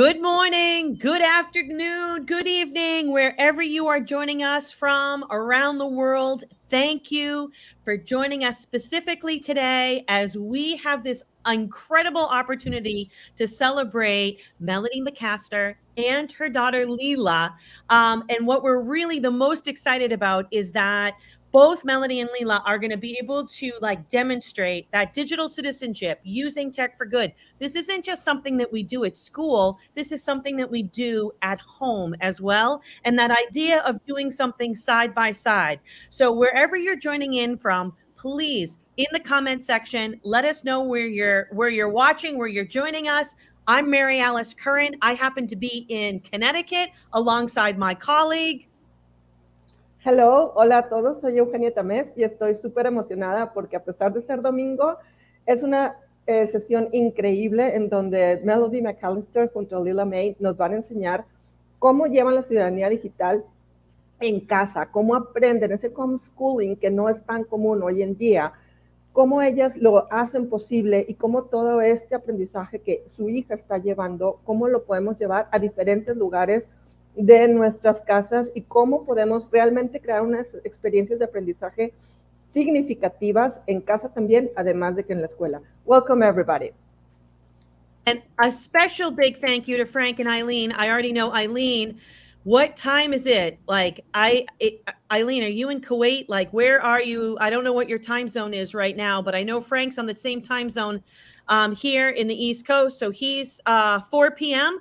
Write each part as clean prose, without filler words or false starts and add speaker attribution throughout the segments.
Speaker 1: Good morning, good afternoon, good evening, wherever you are joining us from around the world. Thank you for joining us specifically today as we have this incredible opportunity to celebrate Melody McAllister and her daughter Lela. And what we're really the most excited about is that both Melody and Lela are going to be able to demonstrate that digital citizenship using tech for good. This isn't just something that we do at school. This is something that we do at home as well. And that idea of doing something side by side. So wherever you're joining in from, please, in the comment section, let us know where you're watching, where you're joining us. I'm Mary Alice Curran. I happen to be in Connecticut alongside my colleague.
Speaker 2: Hello, hola a todos, soy Eugenia Tamés y estoy súper emocionada porque a pesar de ser domingo, es una sesión increíble en donde Melody McAllister junto a Lela Mae nos van a enseñar cómo llevan la ciudadanía digital en casa, cómo aprenden ese homeschooling que no es tan común hoy en día, cómo ellas lo hacen posible y cómo todo este aprendizaje que su hija está llevando, cómo lo podemos llevar a diferentes lugares de nuestras casas y cómo podemos realmente crear unas experiencias de aprendizaje significativas en casa también, además de que en la escuela. Welcome, everybody.
Speaker 1: And a special big thank you to Frank and Eileen. I already know Eileen. What time is it? Eileen, are you in Kuwait? Where are you? I don't know what your time zone is right now, but I know Frank's on the same time zone here in the East Coast. So he's 4 p.m.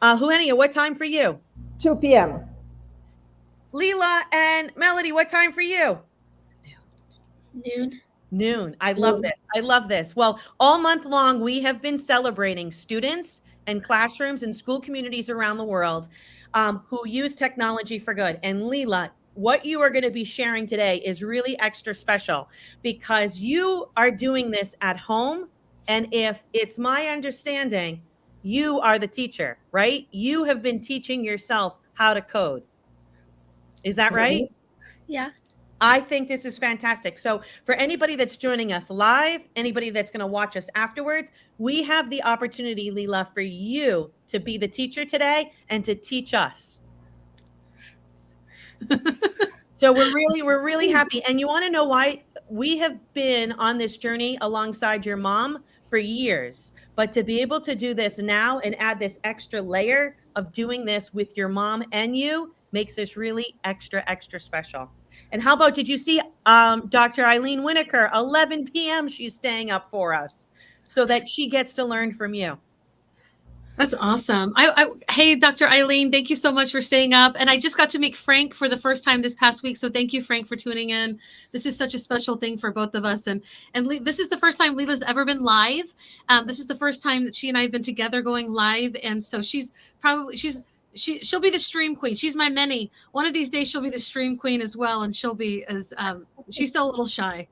Speaker 1: Eugenia, what time for you?
Speaker 2: 2 p.m.
Speaker 1: Lela and Melody, what time for you? Noon. I love this. I love this. Well, all month long, we have been celebrating students and classrooms and school communities around the world who use technology for good. And Lela, what you are going to be sharing today is really extra special because you are doing this at home. And if it's my understanding, you are the teacher, right? You have been teaching yourself how to code. Is that right?
Speaker 3: Yeah.
Speaker 1: I think this is fantastic. So for anybody that's joining us live, anybody that's going to watch us afterwards, we have the opportunity, Lela, for you to be the teacher today and to teach us. So we're really happy. And you want to know why? We have been on this journey alongside your mom for years, but to be able to do this now and add this extra layer of doing this with your mom and you makes this really extra special. And how about, did you see Dr. Eileen Winokur, 11 p.m. she's staying up for us so that she gets to learn from you.
Speaker 3: That's awesome. Hey, Dr. Eileen, thank you so much for staying up. And I just got to meet Frank for the first time this past week. So thank you, Frank, for tuning in. This is such a special thing for both of us. And this is the first time Lela's ever been live. This is the first time that she and I have been together going live. And so she'll be the stream queen. She's my Minnie. One of these days she'll be the stream queen as well. And she'll be she's still a little shy.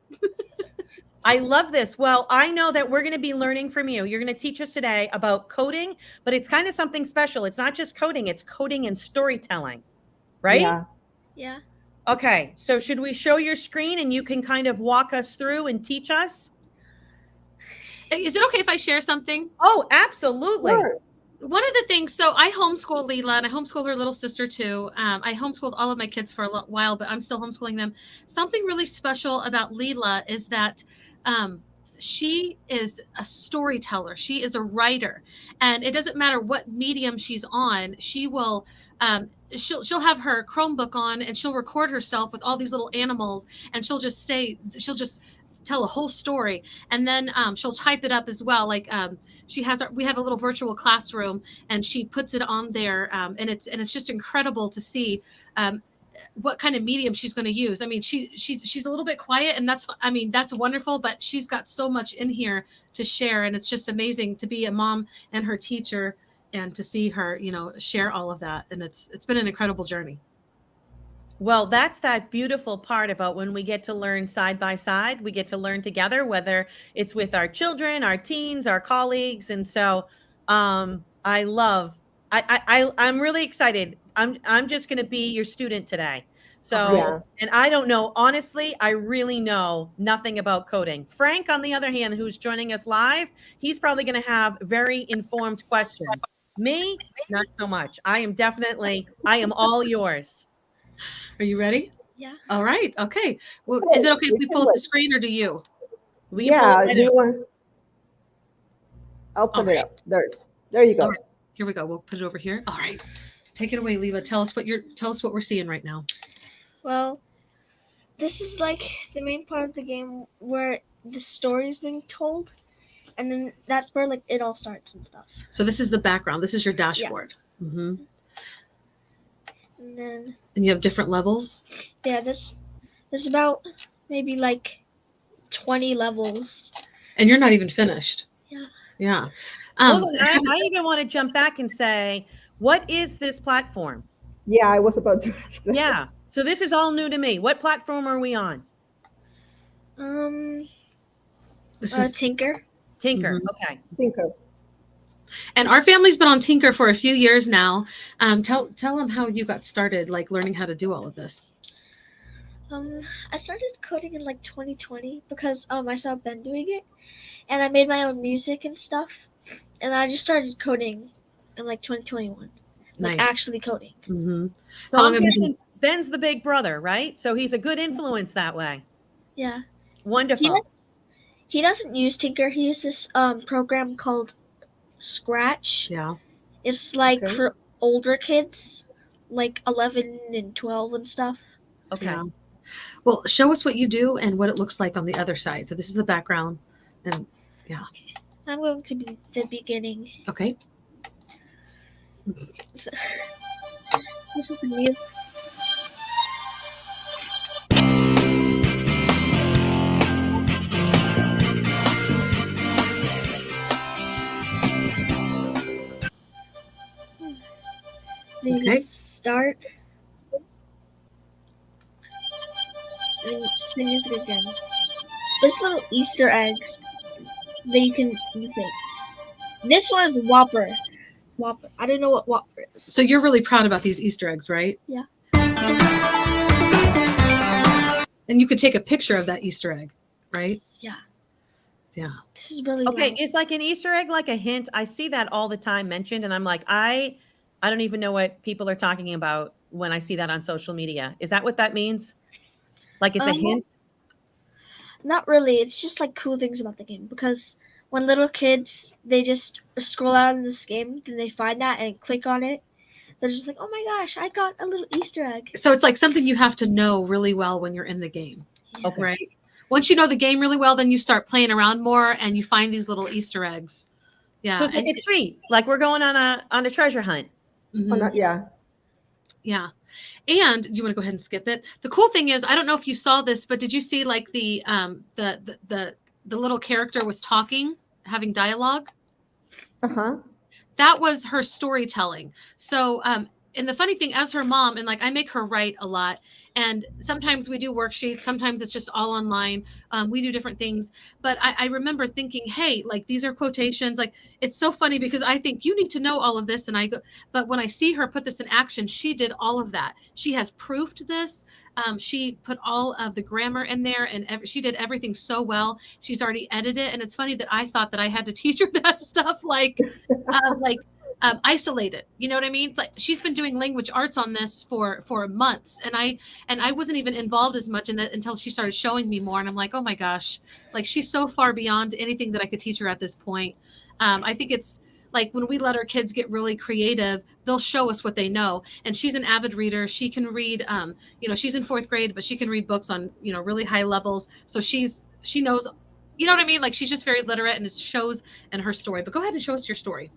Speaker 1: I love this. Well, I know that we're going to be learning from you. You're going to teach us today about coding, but it's kind of something special. It's not just coding, it's coding and storytelling, right?
Speaker 3: Yeah.
Speaker 1: Okay. So should we show your screen and you can kind of walk us through and teach us?
Speaker 3: Is it okay if I share something?
Speaker 1: Oh, absolutely.
Speaker 2: Sure.
Speaker 3: One of the things, so I homeschool Lela and I homeschool her little sister too. I homeschooled all of my kids for a while, but I'm still homeschooling them. Something really special about Lela is that she is a storyteller. She is a writer, and it doesn't matter what medium she's on. She will, she'll have her Chromebook on and she'll record herself with all these little animals, and she'll just tell a whole story, and then she'll type it up as well. We have a little virtual classroom, and she puts it on there, and it's just incredible to see what kind of medium she's going to use. I mean, she's a little bit quiet, and that's wonderful, but she's got so much in here to share, and it's just amazing to be a mom and her teacher and to see her, share all of that. And it's been an incredible journey.
Speaker 1: Well, that's that beautiful part about when we get to learn side by side, we get to learn together, whether it's with our children, our teens, our colleagues. And so I'm really excited. I'm just going to be your student today. So,
Speaker 2: Yeah.
Speaker 1: And I don't know, honestly, I really know nothing about coding. Frank, on the other hand, who's joining us live, he's probably going to have very informed questions. Me, not so much. I am all yours.
Speaker 3: Are you ready?
Speaker 4: Yeah.
Speaker 3: All right. Okay. Well,
Speaker 2: Oh,
Speaker 3: is it okay if
Speaker 2: we
Speaker 3: we
Speaker 2: can
Speaker 3: pull up the
Speaker 2: look.
Speaker 3: screen, or do you?
Speaker 1: We can pull it
Speaker 2: Yeah,
Speaker 1: right
Speaker 2: do you
Speaker 1: up.
Speaker 2: want? I'll put
Speaker 3: All
Speaker 2: it
Speaker 3: right.
Speaker 2: up. There you go.
Speaker 3: All right. Here we go. We'll put it over here. All right. Let's take it away, Lela. Tell us what we're seeing right now.
Speaker 4: Well, this is like the main part of the game where the story is being told, and then that's where like it all starts and stuff.
Speaker 3: So this is the background. This is your dashboard. Yeah. Mm-hmm.
Speaker 4: And
Speaker 3: you have different levels.
Speaker 4: Yeah, there's about maybe like 20 levels.
Speaker 3: And you're not even finished.
Speaker 4: Yeah.
Speaker 3: Yeah.
Speaker 1: Hold on, I even want to jump back and say, what is this platform?
Speaker 2: Yeah, I was about to ask that.
Speaker 1: Yeah. So this is all new to me. What platform are we on?
Speaker 3: This is
Speaker 4: Tynker.
Speaker 1: Tynker.
Speaker 3: Mhm.
Speaker 1: Okay.
Speaker 2: Tynker.
Speaker 3: And our family's been on Tynker for a few years now. Tell them how you got started, like learning how to do all of this.
Speaker 4: I started coding in like 2020 because I saw Ben doing it, and I made my own music and stuff, and I just started coding in like 2021. Like
Speaker 3: Nice.
Speaker 4: actually coding.
Speaker 3: Mm-hmm.
Speaker 1: So I'm guessing Ben's the big brother, right? So he's a good influence that way.
Speaker 4: Yeah.
Speaker 1: Wonderful.
Speaker 4: He doesn't use Tynker. He uses this program called Scratch.
Speaker 3: Yeah.
Speaker 4: It's like for older kids, like 11 and 12 and stuff.
Speaker 1: Okay.
Speaker 3: Yeah. Well, show us what you do and what it looks like on the other side. So this is the background, and yeah.
Speaker 4: Okay. I'm going to be the beginning.
Speaker 3: Okay.
Speaker 4: So, this is the music. Then you start. And sing music again. There's little Easter eggs that you think. This one is Whopper. Whopper. I don't know what Whopper is.
Speaker 3: So you're really proud about these Easter eggs, right?
Speaker 4: Yeah.
Speaker 3: And you could take a picture of that Easter egg, right?
Speaker 4: Yeah.
Speaker 3: Yeah.
Speaker 4: This is really
Speaker 1: Okay.
Speaker 4: loud.
Speaker 1: Is like an Easter egg like a hint? I see that all the time mentioned, and I'm like, I don't even know what people are talking about when I see that on social media. Is that what that means? Like it's a hint?
Speaker 4: Not really. It's just like cool things about the game, because when little kids, they just scroll out in this game, then they find that and click on it. They're just like, oh my gosh, I got a little Easter egg.
Speaker 3: So it's like something you have to know really well when you're in the game.
Speaker 4: Yeah.
Speaker 1: Okay.
Speaker 3: Right? Once you know the game really well, then you start playing around more and you find these little Easter eggs. Yeah.
Speaker 1: So it's like a treat. Like we're going on a treasure hunt.
Speaker 3: Mhm.
Speaker 2: Oh, not, yeah.
Speaker 3: Yeah. And you want to go ahead and skip it? The cool thing is, I don't know if you saw this, but did you see like the little character was talking, having dialogue?
Speaker 2: Uh-huh.
Speaker 3: That was her storytelling. So, and the funny thing, as her mom, and like I make her write a lot, and sometimes we do worksheets, sometimes it's just all online. We do different things, but I remember thinking, hey, like these are quotations. Like it's so funny because I think you need to know all of this, and I go, but when I see her put this in action, she did all of that. She has proofed this. She put all of the grammar in there, and she did everything so well. She's already edited it, and it's funny that I thought that I had to teach her that stuff, like isolated. You know what I mean? It's like she's been doing language arts on this for months, and I wasn't even involved as much in that until she started showing me more. And I'm like, oh my gosh, like she's so far beyond anything that I could teach her at this point. I think it's like when we let our kids get really creative, they'll show us what they know. And she's an avid reader. She can read, she's in 4th grade, but she can read books on, really high levels. So she knows, you know what I mean? Like she's just very literate, and it shows in her story. But go ahead and show us your story.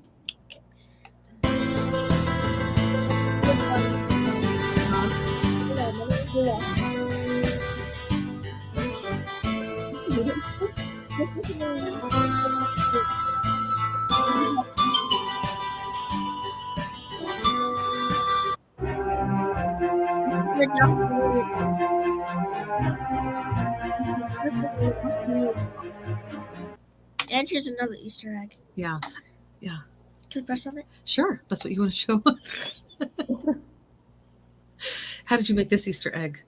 Speaker 4: And here's another Easter egg.
Speaker 3: Yeah.
Speaker 4: Can we press on it?
Speaker 3: Sure. That's what you want to show. How did you make this Easter egg?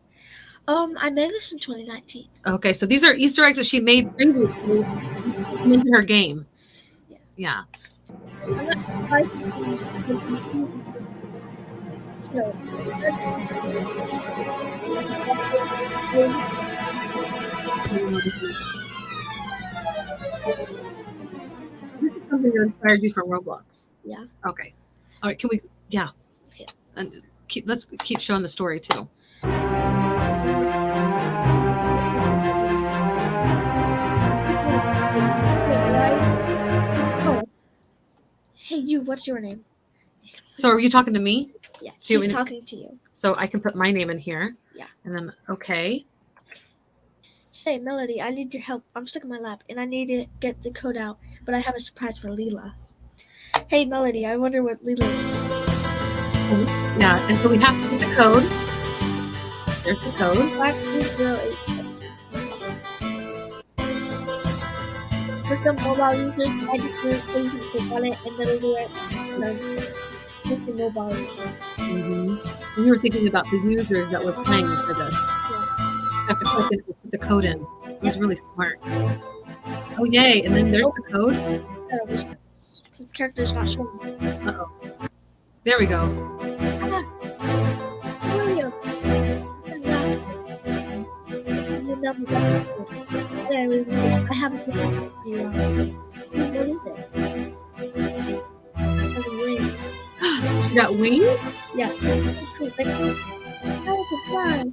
Speaker 4: I made this in 2019.
Speaker 3: Okay, so these are Easter eggs that she made previously into her game. Yeah. This is something that inspired you from Roblox.
Speaker 4: Yeah.
Speaker 3: Okay. All right. Can we? Yeah.
Speaker 4: Yeah.
Speaker 3: And let's keep showing the story too.
Speaker 4: Hey, you. What's your name?
Speaker 3: So are you talking to me?
Speaker 4: Yeah,
Speaker 3: So you
Speaker 4: she's
Speaker 3: want me
Speaker 4: talking to you.
Speaker 3: So I can put my name in here.
Speaker 4: Yeah.
Speaker 3: And then okay.
Speaker 4: Say, Melody, I need your help. I'm stuck in my lab, and I need to get the code out, but I have a surprise for Lela. Hey, Melody, I wonder what Lela is.
Speaker 3: Yeah. And so we have to get the code. There's the code.
Speaker 4: 5208. For some mobile users, I just need to click on it, and then it'll do it. Just the mobile users.
Speaker 3: Mm-hmm. You were thinking about the users that were playing for this. You have to click it and put the code in. It was really smart. Oh, yay. And then there's the code.
Speaker 4: Because the character's not showing.
Speaker 3: Uh-oh. There we go.
Speaker 4: Mario. I have a good one for you. What is it? It has wings.
Speaker 3: She got wings?
Speaker 4: Yeah. Cool. How to fly.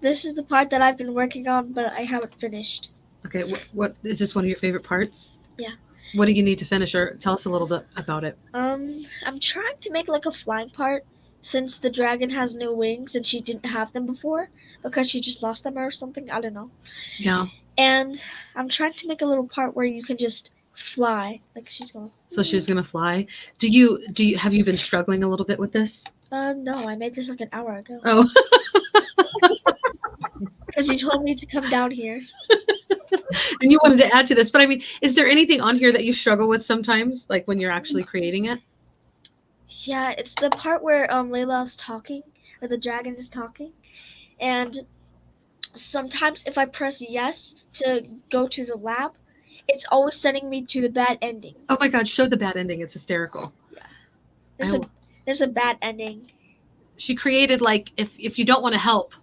Speaker 4: This is the part that I've been working on, but I haven't finished.
Speaker 3: Okay. What is this one of your favorite parts?
Speaker 4: Yeah.
Speaker 3: What do you need to finish, or tell us a little bit about it?
Speaker 4: I'm trying to make like a flying part since the dragon has no wings and she didn't have them before because she just lost them or something. I don't know.
Speaker 3: Yeah.
Speaker 4: And I'm trying to make a little part where you can just fly, like she's going.
Speaker 3: So she's gonna fly. Do you have you been struggling a little bit with this?
Speaker 4: No, I made this like an hour ago.
Speaker 3: Oh.
Speaker 4: Because you told me to come down here.
Speaker 3: And you wanted to add to this, but I mean, is there anything on here that you struggle with sometimes, like when you're actually creating it?
Speaker 4: Yeah, it's the part where Layla's talking, or the dragon is talking, and sometimes if I press yes to go to the lab, it's always sending me to the bad ending.
Speaker 3: Oh my God, show the bad ending. It's hysterical.
Speaker 4: Yeah. There's a bad ending.
Speaker 3: She created like if you don't want to help,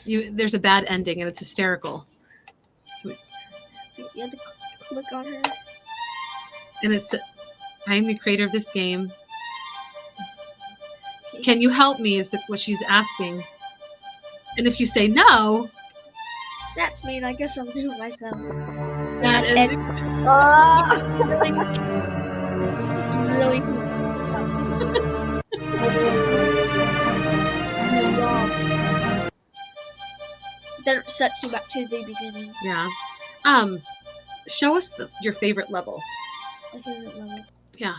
Speaker 3: there's a bad ending and it's hysterical. So
Speaker 4: You have to click on her.
Speaker 3: And it's, I am the creator of this game. Can you help me is what she's asking. And if you say no.
Speaker 4: That's mean. I guess I'll do it myself.
Speaker 3: That is.
Speaker 4: Really Then it sets you back to the beginning.
Speaker 3: Yeah. Show us your favorite level.
Speaker 4: My favorite level.
Speaker 3: Yeah.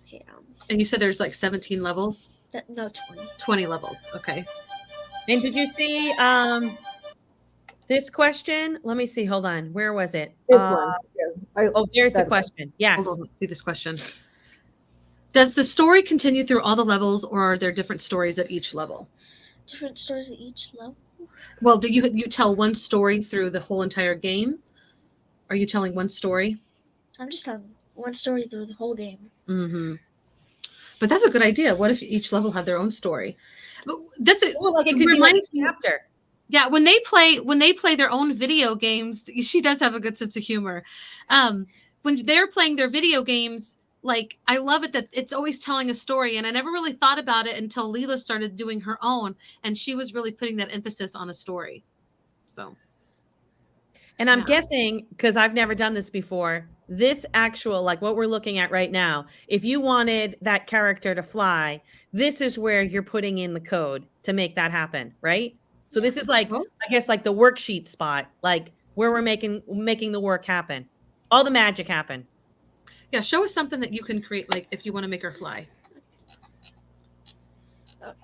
Speaker 4: Okay.
Speaker 3: And you said there's like 17 levels?
Speaker 4: No, 20.
Speaker 3: 20 levels. Okay.
Speaker 1: And did you see this question? Let me see. Hold on. Where was it?
Speaker 2: This one. Yeah.
Speaker 1: Oh, there's the question. Yes.
Speaker 3: Hold on. Let's see this question. Does the story continue through all the levels, or are there different stories at each level?
Speaker 4: Different stories at each level?
Speaker 3: Well, do you tell one story through the whole entire game? Are you telling one story?
Speaker 4: I'm just telling one story through the whole game.
Speaker 3: Mm-hmm. But that's a good idea. What if each level had their own story? That's it.
Speaker 1: Oh, like it could be like a chapter.
Speaker 3: Yeah, when they play their own video games, she does have a good sense of humor. When they're playing their video games, like I love it that it's always telling a story, and I never really thought about it until Lela started doing her own, and she was really putting that emphasis on a story. So,
Speaker 1: and I'm guessing, because I've never done this before, this actual, like what we're looking at right now, if you wanted that character to fly, this is where you're putting in the code to make that happen, right? So this is like, I guess, like the worksheet spot, like where we're making the work happen, all the magic happen.
Speaker 3: Yeah, show us something that you can create, like if you want to make her fly.
Speaker 4: Okay,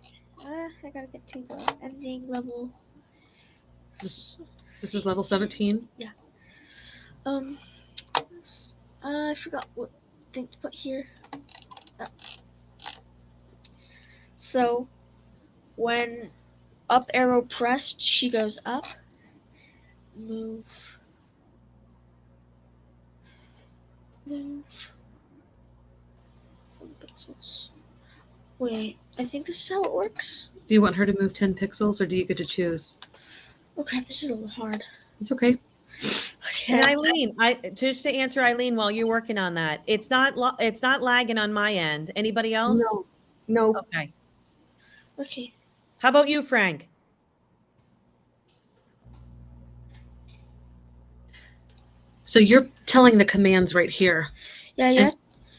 Speaker 4: I gotta get to the ending level.
Speaker 3: This is level 17.
Speaker 4: Yeah. I forgot what thing to put here. Oh. So, when up arrow pressed, she goes up. Move. Move 1 pixels. Wait, I think this is how it works.
Speaker 3: Do you want her to move 10 pixels or do you get to choose?
Speaker 4: Okay, this is a little hard.
Speaker 3: It's okay.
Speaker 4: Okay.
Speaker 1: And Eileen, just to answer Eileen while you're working on that, it's not lagging on my end. Anybody else?
Speaker 2: No.
Speaker 1: Okay.
Speaker 4: Okay.
Speaker 1: How about you, Frank?
Speaker 3: So you're telling the commands right here.
Speaker 4: Yeah,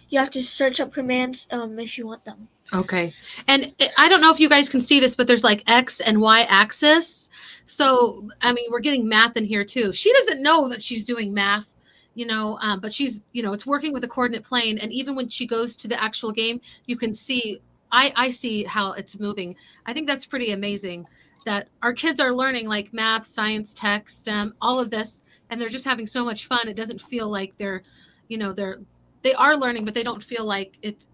Speaker 4: you have to search up commands if you want them.
Speaker 3: Okay. And I don't know if you guys can see this, but there's like X and Y axis. So, I mean, we're getting math in here too. She doesn't know that she's doing math, but she's, it's working with a coordinate plane. And even when she goes to the actual game, you can see, I see how it's moving. I think that's pretty amazing that our kids are learning like math, science, tech, STEM, all of this, and they're just having so much fun. It doesn't feel like they are learning, but they don't feel like it's,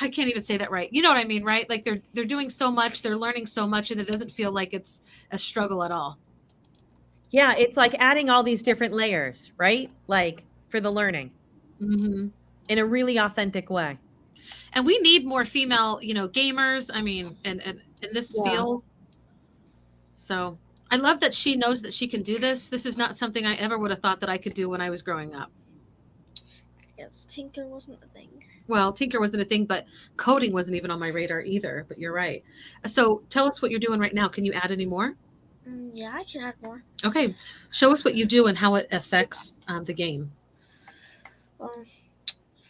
Speaker 3: I can't even say that right. You know what I mean, right? Like they're doing so much, they're learning so much, and it doesn't feel like it's a struggle at all.
Speaker 1: Yeah, it's like adding all these different layers, right? Like for the learning in a really authentic way.
Speaker 3: And we need more female, gamers. I mean, and in this field. So I love that she knows that she can do this. This is not something I ever would have thought that I could do when I was growing up.
Speaker 4: Yes, Tynker wasn't a thing.
Speaker 3: Well, Tynker wasn't a thing, but coding wasn't even on my radar either. But you're right. So tell us what you're doing right now. Can you add any more?
Speaker 4: Yeah, I can add more.
Speaker 3: Okay. Show us what you do and how it affects the game.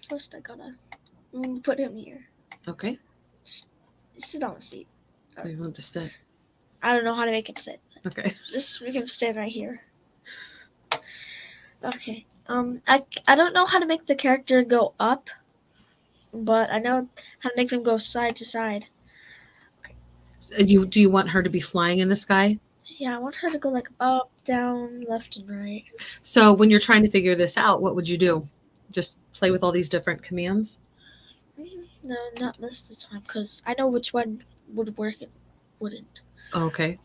Speaker 4: First I gotta put him here.
Speaker 3: Okay.
Speaker 4: Just sit on the seat.
Speaker 3: We want to sit.
Speaker 4: I don't know how to make him sit.
Speaker 3: Okay.
Speaker 4: Just make him stand right here. Okay. I don't know how to make the character go up, but I know how to make them go side to side.
Speaker 3: Okay. So do you want her to be flying in the sky?
Speaker 4: Yeah, I want her to go like up, down, left, and right.
Speaker 3: So when you're trying to figure this out, what would you do? Just play with all these different commands?
Speaker 4: No, not most of the time, because I know which one would work and wouldn't.
Speaker 3: Okay.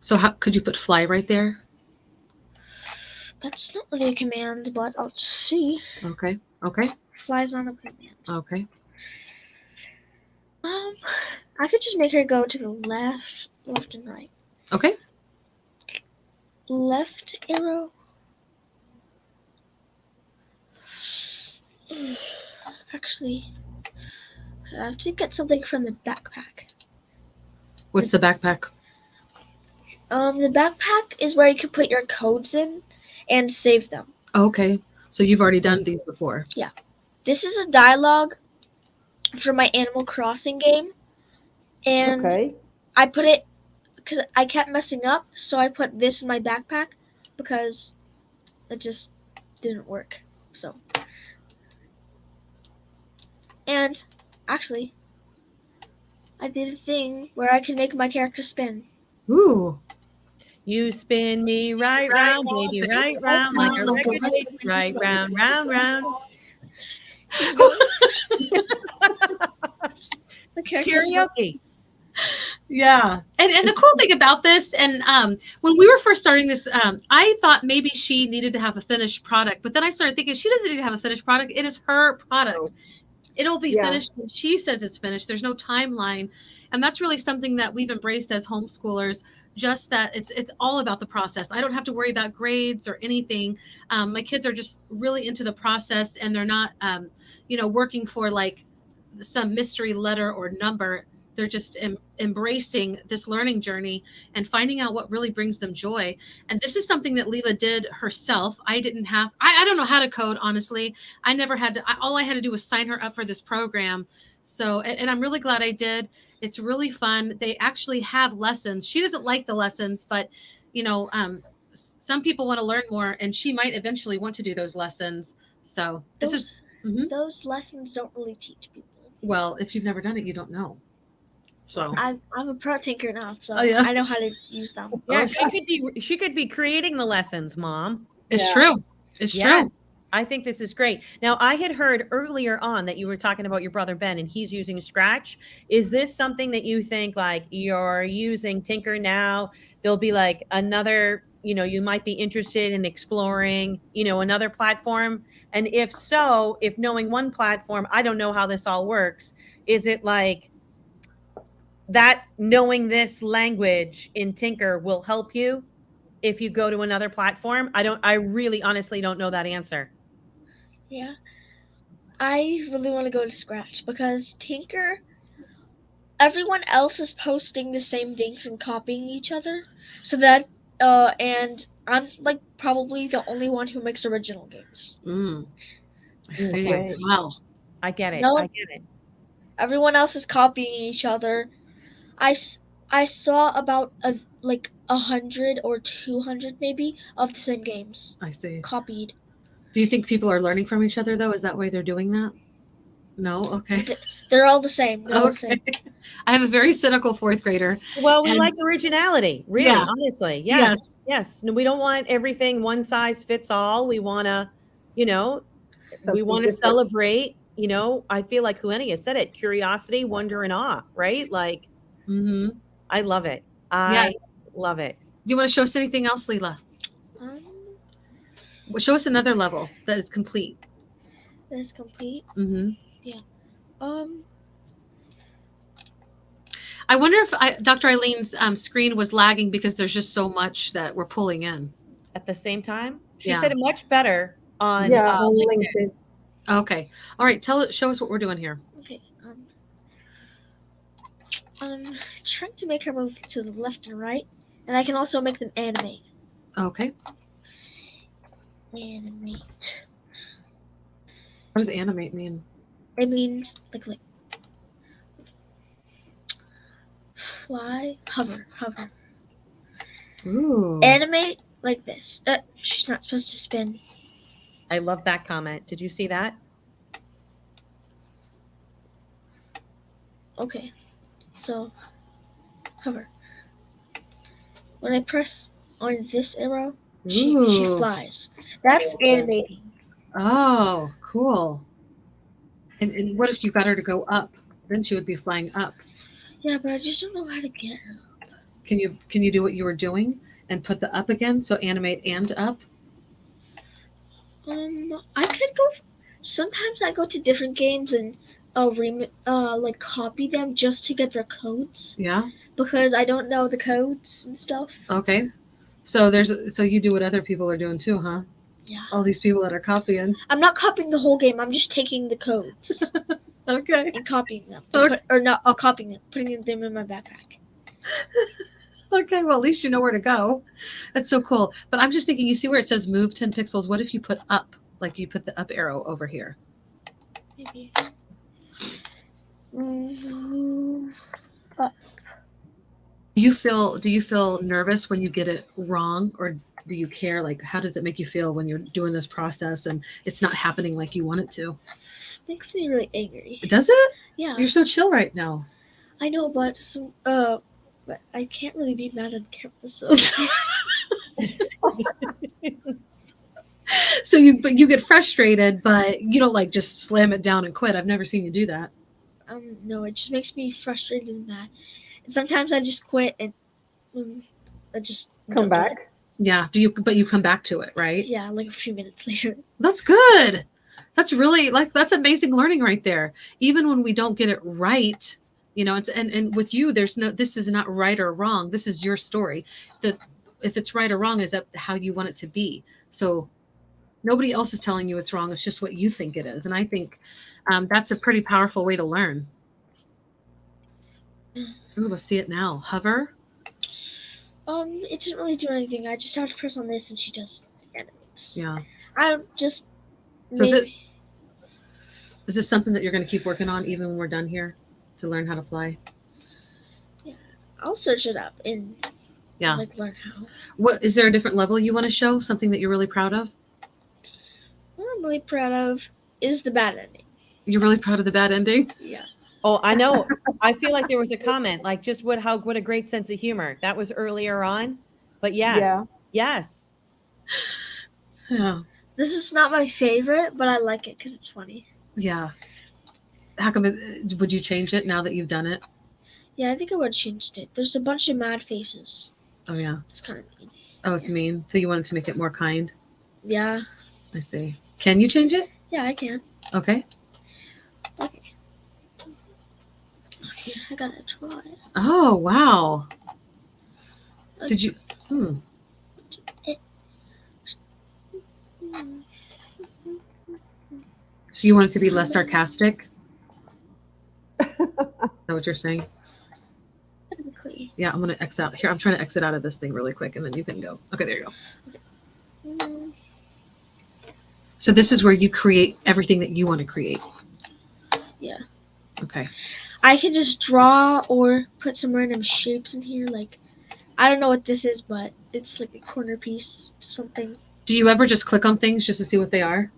Speaker 3: So how could you put fly right there?
Speaker 4: That's not really a command, but I'll just see.
Speaker 3: Okay. Okay.
Speaker 4: Fly's not a command.
Speaker 3: Okay.
Speaker 4: I could just make her go to the left and right.
Speaker 3: Okay.
Speaker 4: Left arrow. Actually, I have to get something from the backpack.
Speaker 3: What's the backpack?
Speaker 4: The backpack is where you can put your codes in and save them.
Speaker 3: Okay. So you've already done these before.
Speaker 4: Yeah. This is a dialogue for my Animal Crossing game. And I put it because I kept messing up, so I put this in my backpack because it just didn't work. So. And actually, I did a thing where I can make my character spin.
Speaker 3: Ooh.
Speaker 1: You spin me right round, baby, right round, like a record baby, right round, round, round. Karaoke.
Speaker 3: Yeah. And the cool thing about this, and when we were first starting this, I thought maybe she needed to have a finished product, but then I started thinking she doesn't need to have a finished product. It is her product.
Speaker 2: No.
Speaker 3: It'll be finished when she says it's finished. There's no timeline. And that's really something that we've embraced as homeschoolers, just that it's all about the process. I don't have to worry about grades or anything. My kids are just really into the process, and they're not, working for like some mystery letter or number. They're just embracing this learning journey and finding out what really brings them joy. And this is something that Lela did herself. I didn't have, I don't know how to code, honestly. I never had to, all I had to do was sign her up for this program. So, and I'm really glad I did. It's really fun. They actually have lessons. She doesn't like the lessons, but some people want to learn more, and she might eventually want to do those lessons. So
Speaker 4: those lessons don't really teach people.
Speaker 3: Well, if you've never done it, you don't know. So
Speaker 4: I'm a pro Tynker now, so
Speaker 3: Oh, yeah.
Speaker 4: I know how to use them.
Speaker 1: Yeah, she could be creating the lessons, Mom.
Speaker 3: It's true. It's true.
Speaker 1: I think this is great. Now, I had heard earlier on that you were talking about your brother Ben and he's using Scratch. Is this something that you think like you're using Tynker now? There'll be like another, you might be interested in exploring, another platform. And if so, if knowing one platform, I don't know how this all works. Is it like that knowing this language in Tynker will help you if you go to another platform? I really honestly don't know that answer.
Speaker 4: Yeah. I really want to go to Scratch because Tinker, everyone else is posting the same things and copying each other. So that, and I'm like probably the only one who makes original games.
Speaker 3: I see.
Speaker 2: Okay.
Speaker 3: Wow.
Speaker 1: I get it.
Speaker 4: No.
Speaker 1: I get it.
Speaker 4: Everyone else is copying each other. I saw about like 100 or 200 maybe of the same games
Speaker 3: I see.
Speaker 4: copied.
Speaker 3: Do you think people are learning from each other though? Is that why they're doing that? No? Okay.
Speaker 4: They're all the same. They're all the same.
Speaker 3: I have a very cynical fourth grader.
Speaker 1: Well, we
Speaker 3: And-
Speaker 1: like originality, really,
Speaker 3: Yeah.
Speaker 1: honestly. Yes. Yes. No, we don't want everything one size fits all. We want to, we
Speaker 2: Something
Speaker 1: want to
Speaker 2: different.
Speaker 1: celebrate, I feel like Huenia said it, curiosity, wonder, and awe, right? Like,
Speaker 3: Mhm.
Speaker 1: I love it. I love it.
Speaker 3: Do you want to show us anything else, Lela? Well, show us another level that is complete.
Speaker 4: That is complete.
Speaker 3: Mm-hmm.
Speaker 4: Um,
Speaker 3: I wonder if Dr. Eileen's screen was lagging because there's just so much that we're pulling in.
Speaker 1: At the same time, she
Speaker 3: Yeah.
Speaker 1: said it much better on
Speaker 2: on
Speaker 1: LinkedIn.
Speaker 2: LinkedIn.
Speaker 3: Okay. All right. Show us what we're doing here.
Speaker 4: okay. Trying to make her move to the left and right, and I can also make them animate.
Speaker 3: Okay.
Speaker 4: Animate.
Speaker 3: What does animate mean?
Speaker 4: It means like fly, hover.
Speaker 3: Ooh.
Speaker 4: Animate like this. She's not supposed to spin.
Speaker 1: I love that comment. Did you see that?
Speaker 4: Okay. So hover. When I press on this arrow, she
Speaker 3: Ooh.
Speaker 4: flies. That's animating.
Speaker 3: Oh, cool. And what if you got her to go up? Then she would be flying up.
Speaker 4: Yeah, but I just don't know how to get her.
Speaker 3: Can you do what you were doing and put the up again? So animate and up?
Speaker 4: I could go. Sometimes I go to different games and like copy them just to get their codes
Speaker 3: Yeah.
Speaker 4: because I don't know the codes and stuff.
Speaker 3: Okay. So you do what other people are doing too, huh?
Speaker 4: Yeah.
Speaker 3: All these people that are copying.
Speaker 4: I'm not copying the whole game. I'm just taking the codes
Speaker 3: Okay.
Speaker 4: and copying them.
Speaker 3: Okay.
Speaker 4: Or not copying them, putting them in my backpack.
Speaker 3: Okay, well, at least you know where to go. That's so cool. But I'm just thinking, you see where it says move 10 pixels? What if you put up, like you put the up arrow over here?
Speaker 4: Maybe. Move.
Speaker 3: Do you feel nervous when you get it wrong, or do you care? Like, how does it make you feel when you're doing this process and it's not happening like you want it to?
Speaker 4: Makes me really angry.
Speaker 3: Does it?
Speaker 4: Yeah.
Speaker 3: You're so chill right now.
Speaker 4: I know, but but I can't really be mad on camera. So
Speaker 3: So you get frustrated, but you don't like just slam it down and quit. I've never seen you do that.
Speaker 4: no, it just makes me frustrated and mad. And sometimes I just quit and I just
Speaker 2: Come
Speaker 4: don't do it.
Speaker 2: back.
Speaker 3: Yeah. But you come back to it, right?
Speaker 4: Yeah, like a few minutes later.
Speaker 3: That's good. That's really that's amazing learning right there. Even when we don't get it right, it's and with you, this is not right or wrong. This is your story. That if it's right or wrong is that how you want it to be. So nobody else is telling you it's wrong. It's just what you think it is. And I think that's a pretty powerful way to learn. Ooh, let's see it now. Hover.
Speaker 4: It didn't really do anything. I just had to press on this and she just animates.
Speaker 3: Yeah.
Speaker 4: I just
Speaker 3: So
Speaker 4: maybe
Speaker 3: is this something that you're going to keep working on even when we're done here to learn how to fly?
Speaker 4: I'll search it up and like learn how.
Speaker 3: What is there a different level you want to show? Something that you're really proud of?
Speaker 4: What I'm really proud of is the bad ending.
Speaker 3: You're really proud of the bad ending?
Speaker 4: Yeah.
Speaker 1: Oh, I know. I feel like there was a comment, like just what a great sense of humor. That was earlier on. But yes.
Speaker 2: Yeah.
Speaker 1: Yes.
Speaker 3: Yeah.
Speaker 4: This is not my favorite, but I like it because it's funny.
Speaker 3: Yeah. How come would you change it now that you've done it?
Speaker 4: Yeah, I think I would have changed it. There's a bunch of mad faces.
Speaker 3: Oh, yeah.
Speaker 4: It's kind of mean.
Speaker 3: Oh, it's mean. So you wanted to make it more kind?
Speaker 4: Yeah.
Speaker 3: I see. Can you change it?
Speaker 4: Yeah, I can.
Speaker 3: Okay.
Speaker 4: Okay, I gotta draw it.
Speaker 3: Oh, wow. Did you? So you want it to be less sarcastic? Is that what you're saying?
Speaker 4: Technically.
Speaker 3: Yeah, I'm going to exit out. Here, I'm trying to exit out of this thing really quick, and then you can go. Okay, there you go.
Speaker 4: Mm,
Speaker 3: So this is where you create everything that you want to create.
Speaker 4: Yeah.
Speaker 3: Okay.
Speaker 4: I can just draw or put some random shapes in here. Like, I don't know what this is, but it's like a corner piece, something.
Speaker 3: Do you ever just click on things just to see what they are?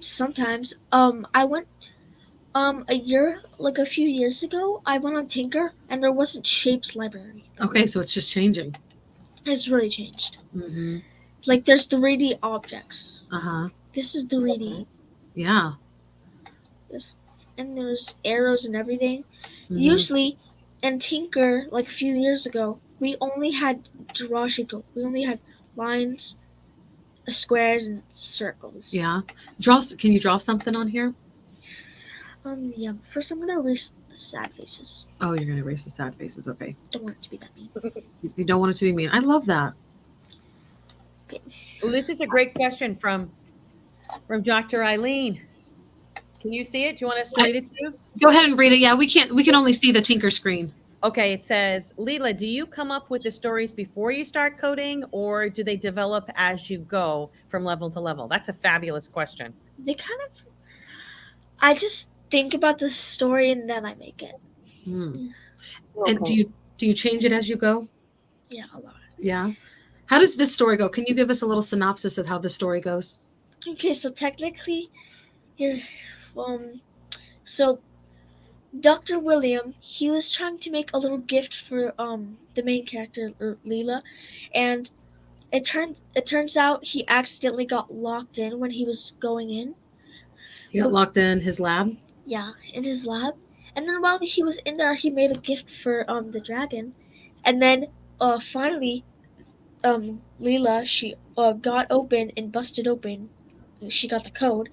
Speaker 4: Sometimes. I went, a few years ago, I went on Tynker, and there wasn't shapes library.
Speaker 3: Okay, so it's just changing.
Speaker 4: It's really changed.
Speaker 3: Mm-hmm.
Speaker 4: Like, there's 3D objects.
Speaker 3: Uh-huh.
Speaker 4: This is 3D.
Speaker 3: Yeah.
Speaker 4: And there's arrows and everything.
Speaker 3: Mhm.
Speaker 4: Usually, in Tynker, like a few years ago, we only had draw shape tool. We only had lines, squares, and circles.
Speaker 3: Yeah. Can you draw something on here?
Speaker 4: Yeah. First, I'm gonna erase the sad faces.
Speaker 3: Oh, you're going to erase the sad faces. Okay.
Speaker 4: Don't want it to be that mean.
Speaker 3: You don't want it to be mean. I love that.
Speaker 1: Well, this is a great question from Dr. Eileen. Can you see it? Do you want us to read it to you?
Speaker 3: Go ahead and read it. Yeah, we can only see the Tynker screen.
Speaker 1: Okay, it says, Lela, do you come up with the stories before you start coding, or do they develop as you go from level to level? That's a fabulous question.
Speaker 4: They kind of. I just think about the story and then I make it.
Speaker 3: Hmm.
Speaker 2: Okay.
Speaker 3: And do you change it as you go?
Speaker 4: Yeah, a lot.
Speaker 3: Yeah. How does this story go? Can you give us a little synopsis of how the story goes?
Speaker 4: Okay, so technically, you're, so Dr. William, he was trying to make a little gift for the main character Lela, and it turns out he accidentally got locked in when he was going in.
Speaker 3: He got locked in his lab.
Speaker 4: Yeah, in his lab, and then while he was in there, he made a gift for the dragon, and then finally, Lela, she got open and busted open. She got the code,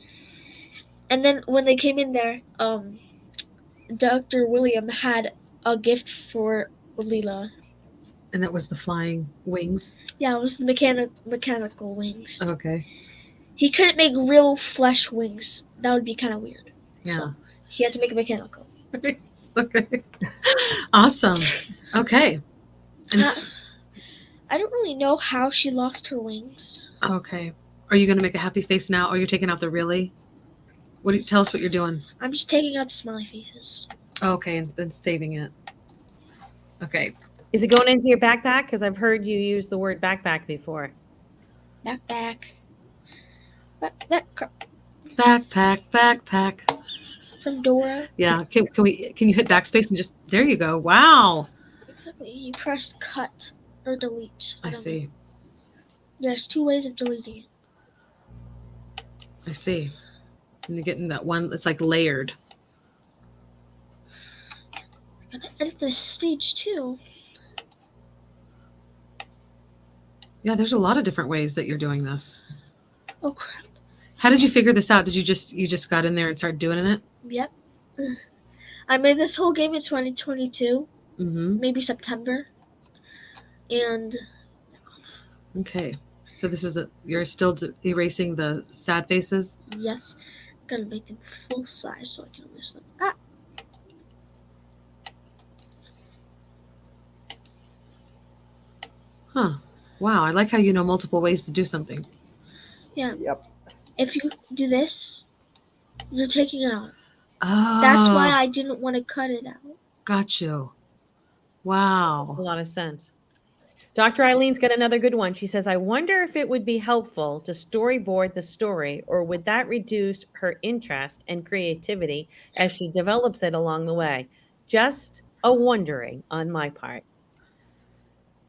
Speaker 4: and then when they came in there, Dr. William had a gift for Lela.
Speaker 3: And that was the flying wings.
Speaker 4: Yeah, it was the mechanical wings.
Speaker 3: Okay.
Speaker 4: He couldn't make real flesh wings. That would be kind of weird.
Speaker 3: Yeah.
Speaker 4: So he had to make a mechanical.
Speaker 3: Okay. Awesome. Okay. And
Speaker 4: I don't really know how she lost her wings.
Speaker 3: okay. Are you going to make a happy face now, or you're taking out the really? Tell us what you're doing.
Speaker 4: I'm just taking out the smiley faces.
Speaker 3: Okay, and then saving it. Okay.
Speaker 1: Is it going into your backpack? Because I've heard you use the word backpack before.
Speaker 4: Backpack.
Speaker 3: Backpack.
Speaker 4: From Dora.
Speaker 3: Yeah. Can you hit backspace and just there you go. Wow.
Speaker 4: Exactly. You press cut or delete.
Speaker 3: I see.
Speaker 4: There's 2 ways of deleting it.
Speaker 3: I see. And you're getting that one that's like layered.
Speaker 4: I'm gonna edit this stage too.
Speaker 3: Yeah, there's a lot of different ways that you're doing this.
Speaker 4: Oh crap.
Speaker 3: How did you figure this out? Did you just got in there and started doing it?
Speaker 4: Yep. I made this whole game in 2022,
Speaker 3: Mm-hmm.
Speaker 4: maybe September. And
Speaker 3: Okay. So this is you're still erasing the sad faces?
Speaker 4: yes, gotta make them full size so I can erase them. Ah.
Speaker 3: Huh. Wow, I like how you know multiple ways to do something.
Speaker 4: Yeah.
Speaker 2: Yep.
Speaker 4: If you do this, you're taking it out.
Speaker 3: Oh.
Speaker 4: That's why I didn't want to cut it out.
Speaker 3: Got you.
Speaker 1: A
Speaker 3: Wow.
Speaker 1: lot of sense. Dr. Eileen's got another good one. She says, I wonder if it would be helpful to storyboard the story, or would that reduce her interest and creativity as she develops it along the way? Just a wondering on my part.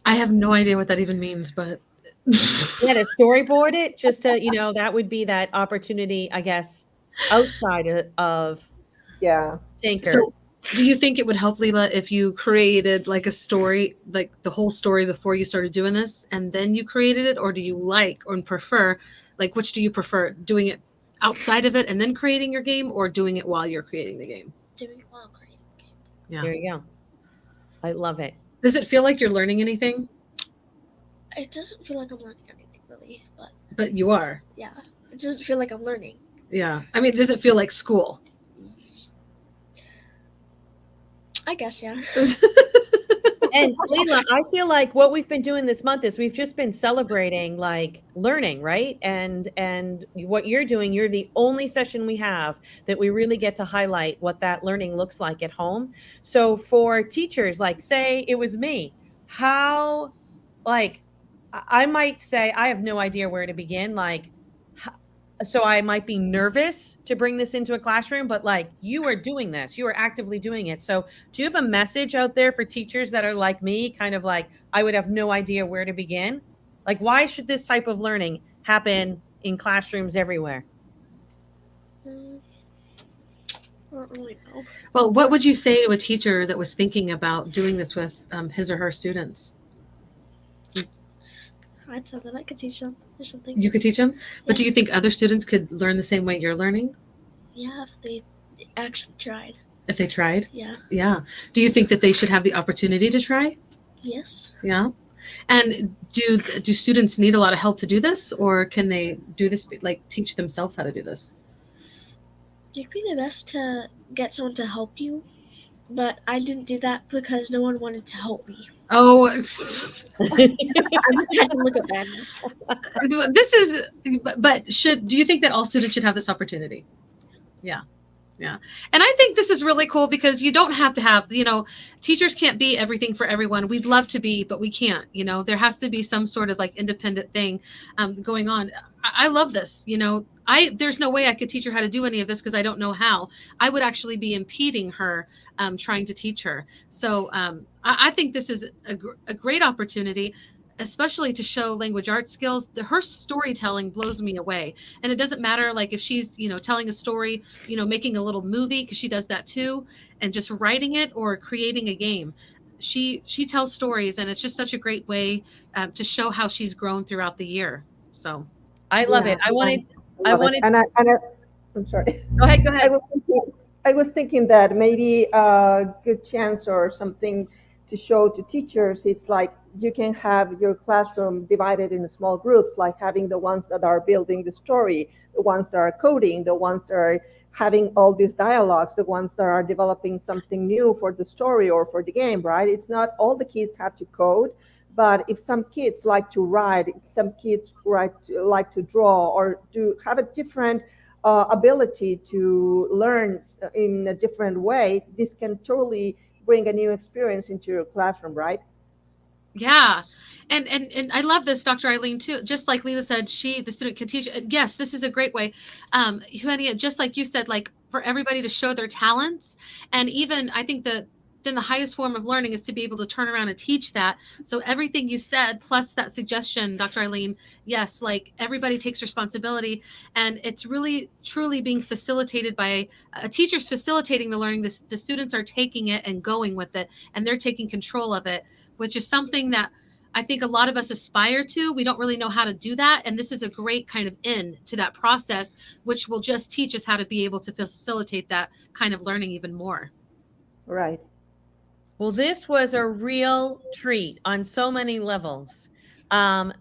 Speaker 3: I have no idea what that even means, but
Speaker 1: Yeah, to storyboard it, just to, that would be that opportunity, I guess, outside of
Speaker 2: Yeah.
Speaker 1: Tynker.
Speaker 3: So, do you think it would help, Lela, if you created like a story, like the whole story before you started doing this, and then you created it, or do you like or prefer, like, which do you prefer, doing it outside of it and then creating your game, or doing it while you're creating the game?
Speaker 4: Doing it while creating the game.
Speaker 3: Yeah.
Speaker 1: There you go. I love it.
Speaker 3: Does it feel like you're learning anything?
Speaker 4: It doesn't feel like I'm learning anything really,
Speaker 3: But you are.
Speaker 4: yeah, it doesn't feel like I'm learning.
Speaker 3: Yeah. I mean, does it feel like school?
Speaker 4: I guess, yeah.
Speaker 1: And Lela, I feel like what we've been doing this month is we've just been celebrating like learning, right? And what you're doing, you're the only session we have that we really get to highlight what that learning looks like at home. So for teachers, like say it was me, how, like, I might say I have no idea where to begin, like, so I might be nervous to bring this into a classroom, but like you are doing this, you are actively doing it. So do you have a message out there for teachers that are like me, kind of like, I would have no idea where to begin? Like, why should this type of learning happen in classrooms everywhere?
Speaker 4: I don't really know.
Speaker 3: Well, what would you say to a teacher that was thinking about doing this with his or her students?
Speaker 4: I'd say that I could teach them or something.
Speaker 3: You could teach them, but
Speaker 4: Yeah.
Speaker 3: do you think other students could learn the same way you're learning
Speaker 4: Yeah, if they actually tried.
Speaker 3: if they tried?
Speaker 4: Yeah.
Speaker 3: Yeah. Do you think that they should have the opportunity to try?
Speaker 4: Yes.
Speaker 3: Yeah. And do students need a lot of help to do this, or can they do this, like teach themselves how to do this?
Speaker 4: It'd be the best to get someone to help you, but I didn't do that because no one wanted to help me.
Speaker 3: Oh,
Speaker 4: I just had to look at them.
Speaker 3: this is, but do you think that all students should have this opportunity? Yeah. Yeah. And I think this is really cool because you don't have to have, teachers can't be everything for everyone. We'd love to be, but we can't, there has to be some sort of like independent thing going on. I love this, there's no way I could teach her how to do any of this because I don't know how. I would actually be impeding her trying to teach her. So I think this is a great opportunity, especially to show language arts skills. Her storytelling blows me away. And it doesn't matter like if she's, telling a story, making a little movie, because she does that too, and just writing it or creating a game. She tells stories, and it's just such a great way to show how she's grown throughout the year. So
Speaker 1: I love it. I wanted,
Speaker 2: and I'm sorry.
Speaker 1: go ahead.
Speaker 2: I was thinking that maybe a good chance or something to show to teachers, it's like you can have your classroom divided into small groups, like having the ones that are building the story, the ones that are coding, the ones that are having all these dialogues, the ones that are developing something new for the story or for the game, right? It's not all the kids have to code, but if some kids like to write, some kids like to draw, or to have a different ability to learn in a different way, this can totally bring a new experience into your classroom, right?
Speaker 3: yeah. And I love this, Dr. Eileen, too. Just like Lela said, the student can teach. Yes, this is a great way. Juania, just like you said, like for everybody to show their talents. And even I think that then the highest form of learning is to be able to turn around and teach that. So everything you said, plus that suggestion, Dr. Eileen, yes, like everybody takes responsibility, and it's really truly being facilitated by a teacher's facilitating the learning. The students are taking it and going with it, and they're taking control of it, which is something that I think a lot of us aspire to. We don't really know how to do that. And this is a great kind of end to that process, which will just teach us how to be able to facilitate that kind of learning even more.
Speaker 2: Right.
Speaker 1: Well, this was a real treat on so many levels,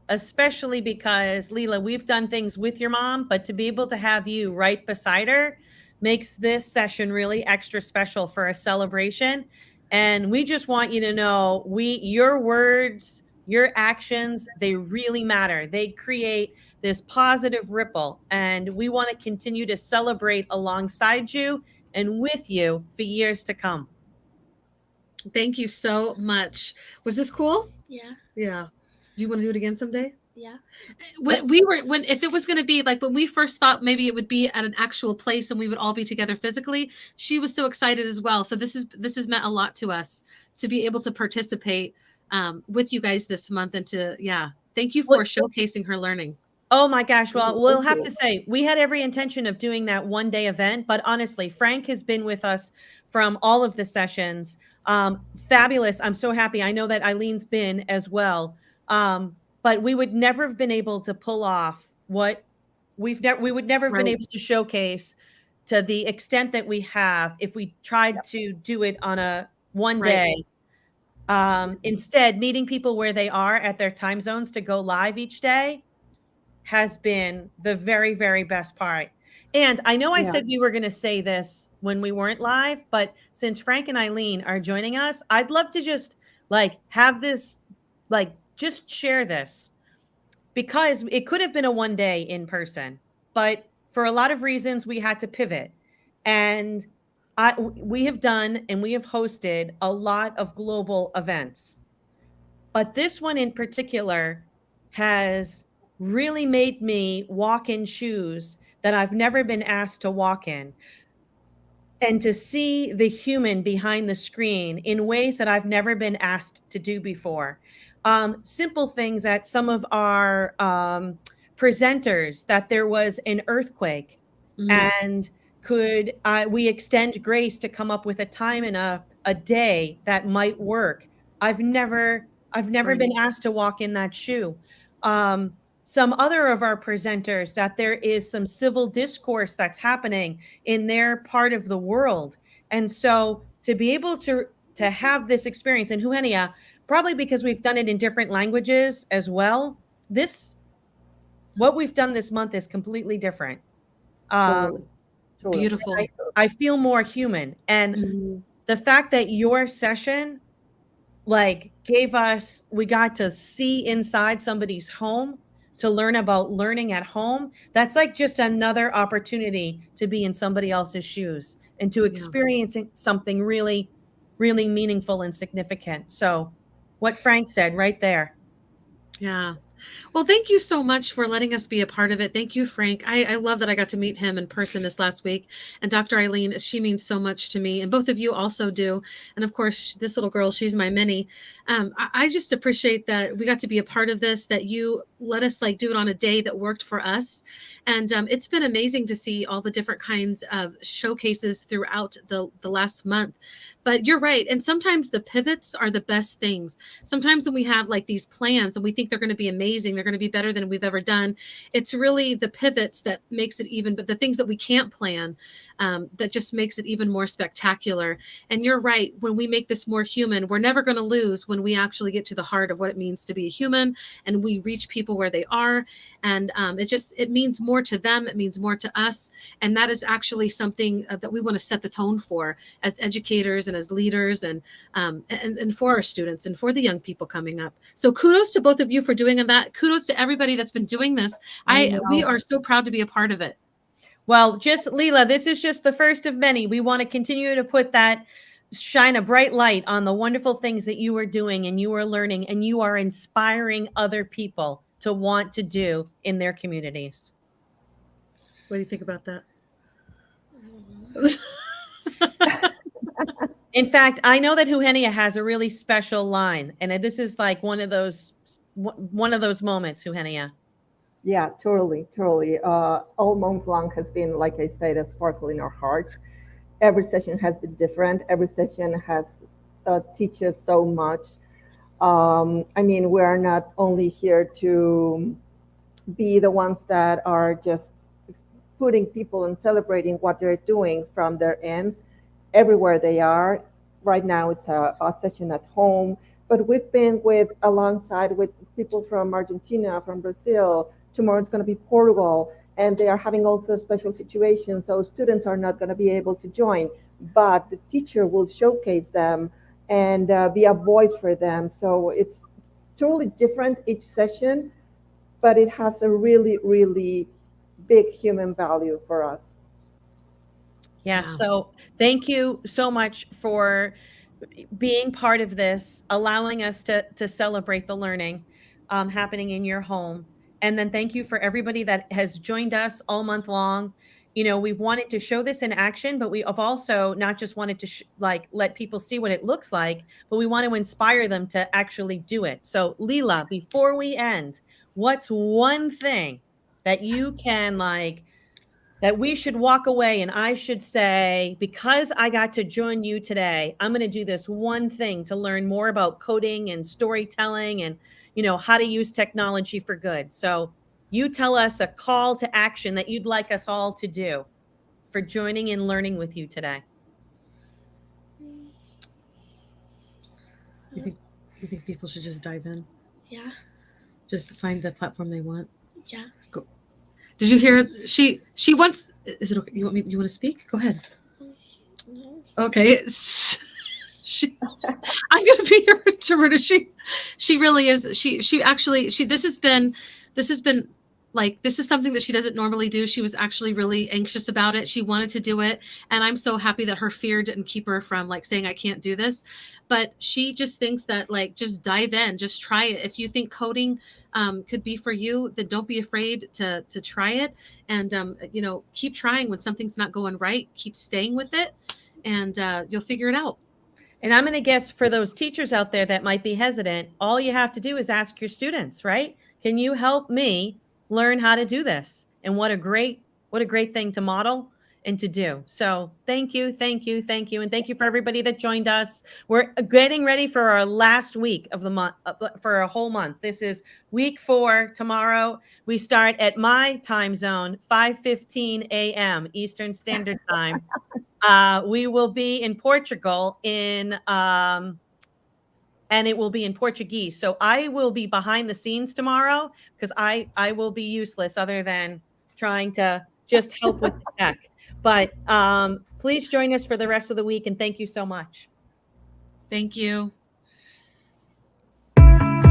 Speaker 1: especially because, Lela, we've done things with your mom, but to be able to have you right beside her makes this session really extra special for a celebration. And we just want you to know, your words, your actions, they really matter. They create this positive ripple, and we want to continue to celebrate alongside you and with you for years to come.
Speaker 3: Thank you so much. Was this cool?
Speaker 4: Yeah.
Speaker 3: Yeah. Do you want to do it again someday?
Speaker 4: Yeah.
Speaker 3: If it was going to be like when we first thought maybe it would be at an actual place and we would all be together physically, she was so excited as well. So this has meant a lot to us to be able to participate with you guys this month, and to, Thank you
Speaker 1: Well,
Speaker 3: for showcasing her learning.
Speaker 1: oh my gosh. Well, we'll
Speaker 2: Thank
Speaker 1: have
Speaker 2: you.
Speaker 1: to say we had every intention of doing that one day event, but honestly, Frank has been with us from all of the sessions. Fabulous. I'm so happy. I know that Eileen's been as well. But we would never have been able to pull off what we would never have been
Speaker 3: Right.
Speaker 1: able to showcase to the extent that we have if we tried to do it on a one
Speaker 3: Right.
Speaker 1: day. Instead, meeting people where they are at their time zones to go live each day has been the very, very best part. And I know I
Speaker 2: Yeah.
Speaker 1: said we were going to say this when we weren't live, but since Frank and Eileen are joining us, I'd love to just like have this, like, just share this because it could have been a one day in person, but for a lot of reasons, we had to pivot. And we have done and we have hosted a lot of global events. But this one in particular has really made me walk in shoes that I've never been asked to walk in and to see the human behind the screen in ways that I've never been asked to do before. Simple things that some of our presenters, that there was an earthquake and could we extend grace to come up with a time in a day that might work. I've never
Speaker 3: Right.
Speaker 1: been asked to walk in that shoe. Some other of our presenters, that there is some civil discourse that's happening in their part of the world. And so to be able to have this experience, and Eugenia, probably because we've done it in different languages as well, this what we've done this month is completely different.
Speaker 2: Totally. Totally.
Speaker 3: Beautiful.
Speaker 1: I feel more human. And
Speaker 3: Mhm.
Speaker 1: the fact that your session like we got to see inside somebody's home to learn about learning at home. That's like just another opportunity to be in somebody else's shoes and to
Speaker 3: Yeah.
Speaker 1: experience something really, really meaningful and significant. So what Frank said right there.
Speaker 3: Yeah. Well, thank you so much for letting us be a part of it. Thank you, Frank. I love that I got to meet him in person this last week. And Dr. Eileen, she means so much to me. And both of you also do. And of course, this little girl, she's my Minnie. I just appreciate that we got to be a part of this, that you let us like do it on a day that worked for us. And it's been amazing to see all the different kinds of showcases throughout the last month. But you're right. And sometimes the pivots are the best things. Sometimes when we have like these plans and we think they're going to be amazing, they're going to be better than we've ever done, it's really the pivots that makes it even, but the things that we can't plan, that just makes it even more spectacular. And you're right. When we make this more human, we're never going to lose when we actually get to the heart of what it means to be a human and we reach people where they are. And it means more to them. It means more to us. And that is actually something that we want to set the tone for as educators and as leaders and for our students and for the young people coming up. So kudos to both of you for doing that. Kudos to everybody that's been doing this. We are so proud to be a part of it.
Speaker 1: Well, just Lela, this is just the first of many. We want to continue to shine a bright light on the wonderful things that you are doing and you are learning and you are inspiring other people to want to do in their communities.
Speaker 3: What do you think about that?
Speaker 1: In fact, I know that Eugenia has a really special line, and this is like one of those moments, Eugenia.
Speaker 2: Yeah, totally, totally. All month long has been, like I said, a sparkle in our hearts. Every session has been different. Every session has teaches so much. I mean, we are not only here to be the ones that are just putting people and celebrating what they're doing from their ends everywhere they are. Right now, it's a session at home, but we've been alongside with people from Argentina, from Brazil. Tomorrow it's going to be Portugal, and they are having also a special situation. So students are not going to be able to join, but the teacher will showcase them and be a voice for them. So it's totally different each session, but it has a really, really big human value for us.
Speaker 1: Yeah. So thank you so much for being part of this, allowing us to celebrate the learning happening in your home. And then thank you for everybody that has joined us all month long. You know, we've wanted to show this in action, but we have also not just wanted to let people see what it looks like, but we want to inspire them to actually do it. So Lela, before we end, what's one thing that you can that we should walk away and I should say, because I got to join you today, I'm going to do this one thing to learn more about coding and storytelling and, how to use technology for good. So you tell us a call to action that you'd like us all to do for joining and learning with you today.
Speaker 3: You think people should just dive in?
Speaker 4: Yeah.
Speaker 3: Just find the platform they want?
Speaker 4: Yeah.
Speaker 3: Go. Did you hear? She wants. Is it okay? You want to speak? Go ahead.
Speaker 4: No.
Speaker 3: Okay. I'm gonna be her interpreter. She really is. She actually this has been like, this is something that she doesn't normally do. She was actually really anxious about it. She wanted to do it. And I'm so happy that her fear didn't keep her from saying, I can't do this. But she just thinks that just dive in, just try it. If you think coding could be for you, then don't be afraid to try it. And, keep trying. When something's not going right, keep staying with it, and you'll figure it out.
Speaker 1: And I'm going to guess for those teachers out there that might be hesitant, all you have to do is ask your students, right? Can you help me learn how to do this? And what a great thing to model and to do. So thank you. And thank you for everybody that joined us. We're getting ready for our last week of the month, for a whole month. This is week 4. Tomorrow we start at my time zone, 5:15 a.m. Eastern Standard Time. We will be in Portugal and it will be in Portuguese. So I will be behind the scenes tomorrow because I will be useless other than trying to just help with the tech. But please join us for the rest of the week, and thank you so much.
Speaker 3: Thank you.